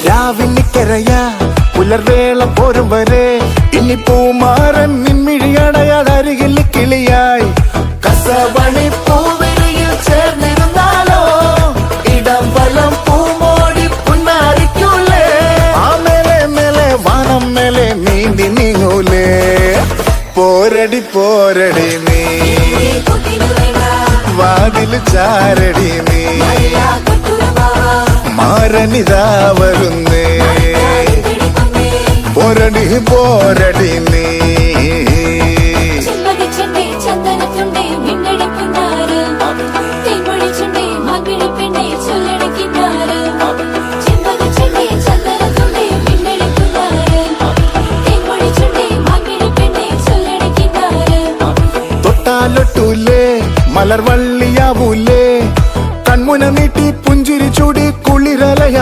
രാവിലിക്കരയാ പുലർവേള പോരും വരെ ഇനി പൂമാരൻ നിൻമിഴിയടയാതരികിൽ കിളിയായി കസവണി പൂവിരിയിൽ ചേർന്നിരുന്നാലോ ഇടം വലം പൂമോടി പുന്നാരിക്കൂലേ ആ മേലെ മേലെ വാനം മേലെ നീന്തി നീങ്ങൂലേ പോരടി പോരടി നീ വാതിൽ ചാരടി നീ മാരനിതാ വരുന്നേ പോരടി പോരടി നീ